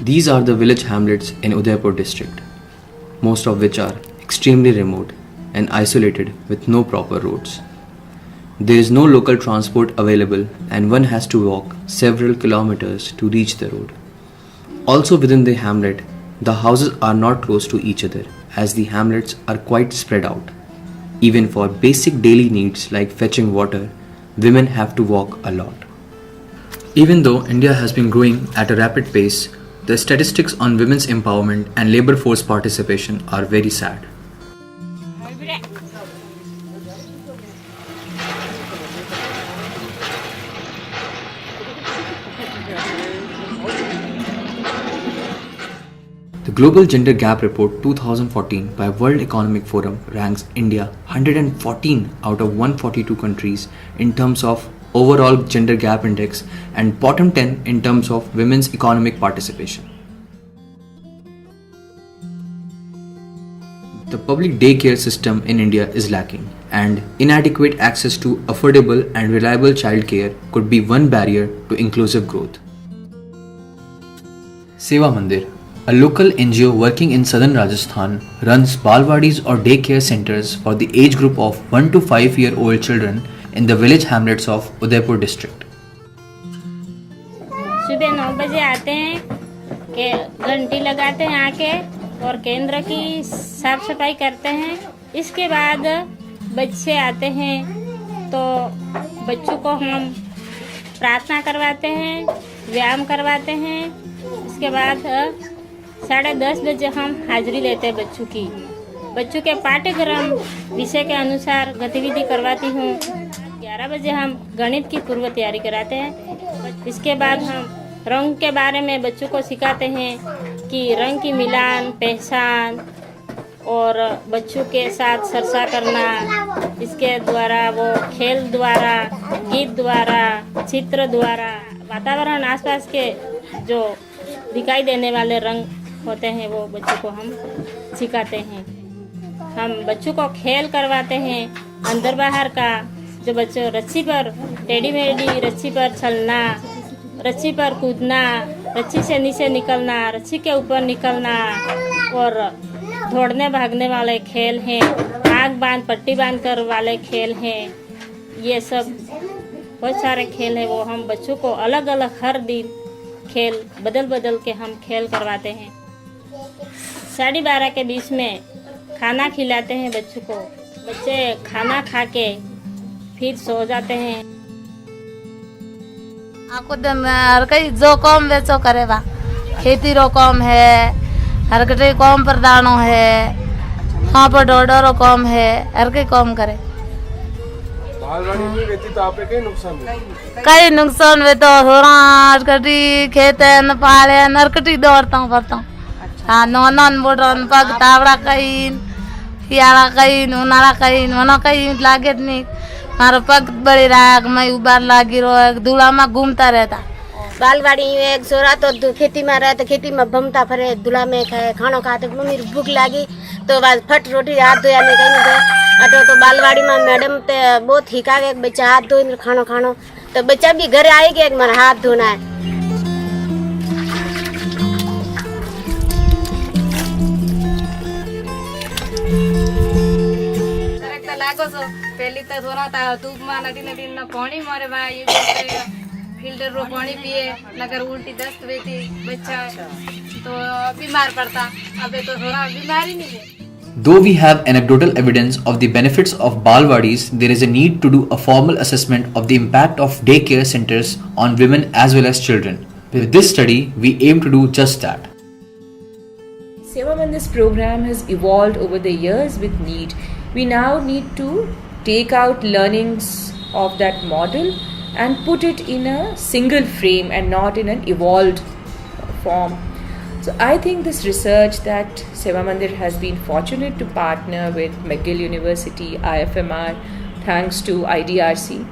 These are the village hamlets in Udaipur district, most of which are extremely remote and isolated with no proper roads. There is no local transport available and one has to walk several kilometers to reach the road. Also within the hamlet, the houses are not close to each other as the hamlets are quite spread out. Even for basic daily needs like fetching water, women have to walk a lot. Even though India has been growing at a rapid pace, the statistics on women's empowerment and labor force participation are very sad. The Global Gender Gap Report 2014 by World Economic Forum ranks India 114 out of 142 countries in terms of overall gender gap index and bottom 10 in terms of women's economic participation. The public daycare system in India is lacking, and inadequate access to affordable and reliable childcare could be one barrier to inclusive growth. Seva Mandir, a local NGO working in southern Rajasthan, runs balwadis or daycare centers for the age group of 1 to 5-year-old children in the village hamlets of Udaipur district. सुबह 9 बजे आते हैं के घंटी लगाते हैं आके और केंद्र की साफ सफाई करते हैं। इसके बाद बच्चे आते हैं तो बच्चों को हम प्रार्थना करवाते हैं, व्यायाम करवाते हैं। इसके बाद 10:30 बजे हम हाजिरी लेते हैं बच्चों की। बच्चों के पाठ्यक्रम विषय के अनुसार गतिविधि करवाती हूँ। 11 बजे हम गणित की पूर्व तैयारी कराते हैं। इसके बाद हम रंग के बारे में बच्चों को सिखाते हैं कि रंग की मिलान, पहचान और बच्चों के साथ चर्चा करना। इसके द्वारा वो खेल द्वारा, गीत द्वारा, चित्र द्वारा वातावरण आसपास के जो दिखाई देने वाले रंग होते हैं वो बच्चों को हम सिखाते हैं। हम बच्चों को खेल करवाते हैं अंदर बाहर का, जो बच्चों रस्सी पर टेढ़ी मेढ़ी रस्सी पर चलना, रस्सी पर कूदना, रस्सी से नीचे निकलना, रस्सी के ऊपर निकलना और दौड़ने भागने वाले खेल हैं, आग बांध पट्टी बांध कर वाले खेल हैं। ये सब बहुत सारे खेल हैं, वो हम बच्चों को अलग अलग हर दिन खेल बदल बदल के हम खेल करवाते हैं। 12:30 के बीच में खाना खिलाते हैं बच्चों को। बच्चे खाना खा के फिर सो जाते हैं। आको दिन हर कई जो काम बेचो करे बा, खेती रो काम है, हर कई काम प्रदानो है, हाँ पर डोडो काम है, हर कई काम करे। तो आपे कई नुकसान वे तो थोड़ा कटी खेते न पाले नरकटी दौड़ता हूँ पड़ता हूँ। हाँ नौनन बोटन पग तावड़ा कहीं हियाला कहीं उनाला कहीं वना कहीं लागे नहीं। मारो पग बड़ी राग मैं उबार लागी रो दूल्हा में घूमता रहता। बालवाड़ी में एक सोरा तो खेती में रहते, खेती में भमता फरे, दूल्हा में खाए खाना खाते। मम्मी भूख लागी तो बस फट रोटी हाथ धोया नहीं कहीं नहीं अटो तो बालवाड़ी में मैडम ते बहुत हिका के बच्चा हाथ धो खाना खानो तो बच्चा भी घर आए कि मेरा हाथ धोना है। पहले तो थोड़ा था धूप में नदी नदी न पानी मारे भाई फिल्टर रो पानी पिए नगर उल्टी दस्त हुई थी बच्चा तो बीमार पड़ता। अबे तो थोड़ा बीमारी नहीं है। Though we have anecdotal evidence of the benefits of balwadis, there is a need to do a formal assessment of the impact of daycare centers on women as well as children. With this study, we aim to do just that. Seva Mandir's program has evolved over the years with need. We now need to take out learnings of that model and put it in a single frame and not in an evolved form. So I think this research that Seva Mandir has been fortunate to partner with McGill University, IFMR, thanks to IDRC,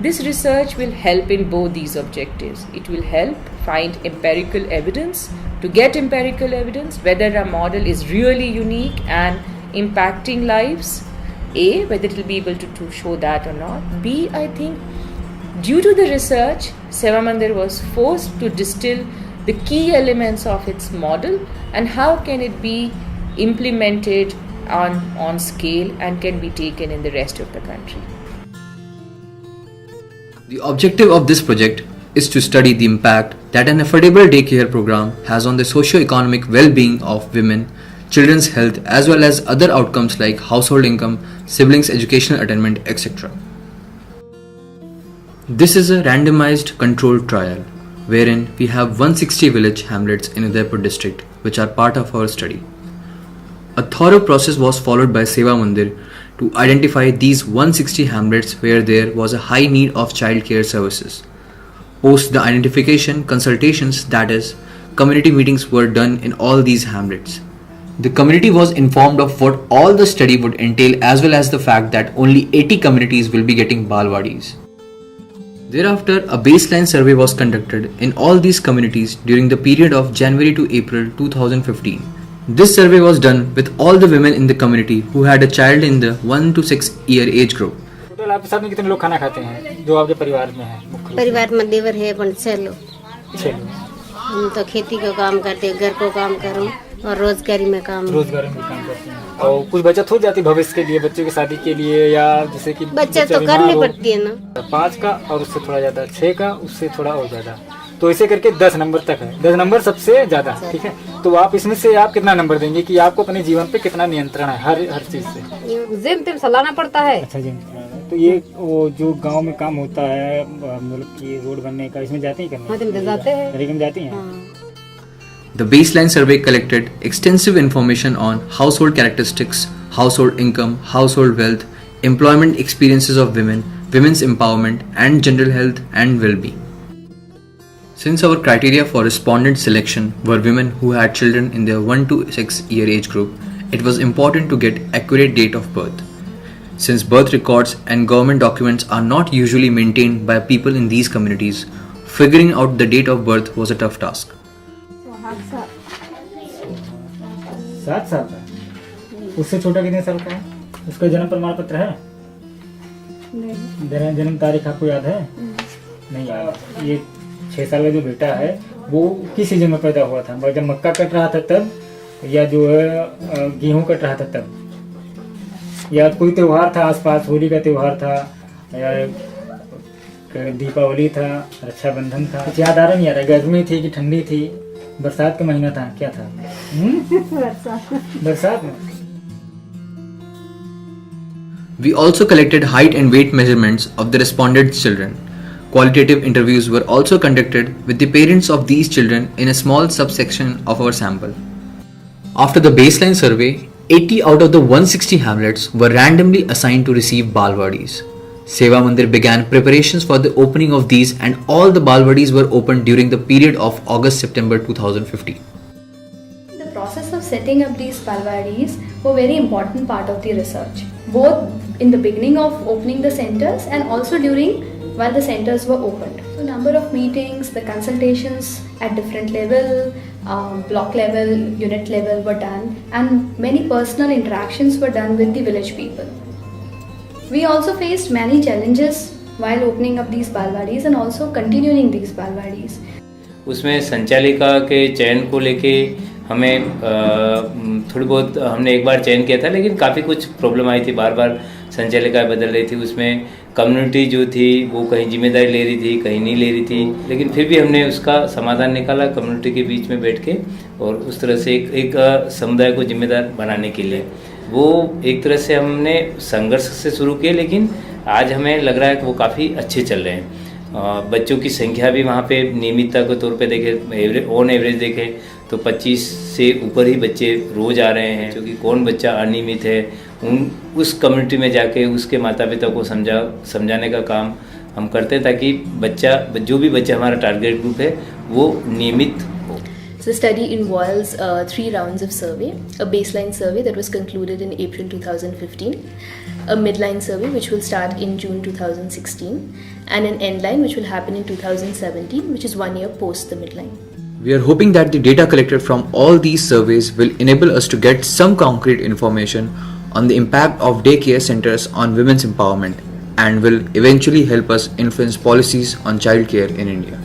this research will help in both these objectives. It will help find empirical evidence, to get empirical evidence whether a model is really unique and impacting lives. A, whether it will be able to show that or not. B, I think due to the research, Seva Mandir was forced to distill the key elements of its model, and how can it be implemented on scale and can be taken in the rest of the country. The objective of this project is to study the impact that an affordable daycare program has on the socio-economic well-being of women, children's health, as well as other outcomes like household income, siblings' educational attainment, etc. This is a randomized controlled trial wherein we have 160 village hamlets in Udaipur district which are part of our study. A thorough process was followed by Seva Mandir to identify these 160 hamlets where there was a high need of child care services. Post the identification, consultations, that is, community meetings were done in all these hamlets. The community was informed of what all the study would entail as well as the fact that only 80 communities will be getting Balwadis. Thereafter, a baseline survey was conducted in all these communities during the period of January to April 2015. This survey was done with all the women in the community who had a child in the 1 to 6 year age group. Total आपके साथ में कितने लोग खाना खाते हैं जो आपके परिवार में है? मुख्य परिवार में देवर है 6 लोग। 6 लोग। हम तो खेती का काम करते, घर को काम करूँ और रोजगारी में काम करते हैं। और कुछ बचत हो जाती भविष्य के लिए, बच्चों की शादी के लिए, या जैसे कि बचत तो करनी पड़ती है ना। 5 का और उससे थोड़ा ज्यादा, 6 का उससे थोड़ा और ज्यादा, तो ऐसे करके 10 नंबर तक है। 10 नंबर सबसे ज्यादा, ठीक है। तो आप इसमें से आप कितना नंबर देंगे कि आपको अपने जीवन पे कितना नियंत्रण है हर चीज से? जिम तिम सलाना पड़ता है। अच्छा जिम। तो ये वो जो गांव में काम होता है मतलब कि रोड बनने का, इसमें जाते ही करने? जाते हैं। जाती हैं। The baseline survey collected extensive information on household characteristics, household income, household wealth, employment experiences of women, women's empowerment, and general health and well-being. Since our criteria for respondent selection were women who had children in their 1 to 6 year age group, it was important to get accurate date of birth. Since birth records and government documents are not usually maintained by people in these communities, figuring out the date of birth was a tough task. 7 साल का? उससे छोटा कितने साल का है? उसका जन्म प्रमाण पत्र है? नहीं। जन्म तारीख आपको याद है? नहीं याद। ये 6 साल का जो बेटा है वो किस सीजन में पैदा हुआ था? जब मक्का कट रहा था तब, या जो है गेहूं कट रहा था तब, या कोई त्योहार था आसपास, होली का त्योहार था या दीपावली था, रक्षाबंधन था? कुछ याद आ रहा नहीं? आ रहा? गर्मी थी कि ठंडी थी? बरसात का महीना था, क्या था? बरसात में। We also collected height and weight measurements of the respondents' children. Qualitative interviews were also conducted with the parents of these children in a small subsection of our sample. After the baseline survey, 80 out of the 160 hamlets were randomly assigned to receive Balwadis. Seva Mandir began preparations for the opening of these, and all the Balwadis were opened during the period of August-September 2015. The process of setting up these Balwadis were a very important part of the research, both in the beginning of opening the centers and also while the centers were opened. So number of meetings, the consultations at different level, block level, unit level were done, and many personal interactions were done with the village people. We also faced many challenges while opening up these Balwadis and also continuing these Balwadis. उसमें संचालिका के चयन को लेके हमें थोड़ी बहुत हमने एक बार चयन किया था, लेकिन काफ़ी कुछ प्रॉब्लम आई थी, बार बार संचालिकाएं बदल रही थी। उसमें कम्युनिटी जो थी वो कहीं जिम्मेदारी ले रही थी, कहीं नहीं ले रही थी, लेकिन फिर भी हमने उसका समाधान निकाला कम्युनिटी के बीच में बैठ के, और उस तरह से एक समुदाय को जिम्मेदार बनाने के लिए वो एक तरह से हमने संघर्ष से शुरू किए, लेकिन आज हमें लग रहा है कि वो काफ़ी अच्छे चल रहे हैं। बच्चों की संख्या भी वहाँ पे नियमितता के तौर पे देखें, ऑन एवरेज देखें तो 25 से ऊपर ही बच्चे रोज़ आ रहे हैं। क्योंकि कौन बच्चा अनियमित है उस कम्युनिटी में जाके उसके माता पिता को समझाने का काम हम करते हैं, ताकि जो भी बच्चा हमारा टारगेट ग्रुप है वो नियमित हो। So the study involves 3 rounds of survey: a baseline survey that was concluded in April 2015, a midline survey which will start in June 2016, and an endline which will happen in 2017, which is 1 year post the midline. We are hoping that the data collected from all these surveys will enable us to get some concrete information on the impact of daycare centers on women's empowerment, and will eventually help us influence policies on childcare in India.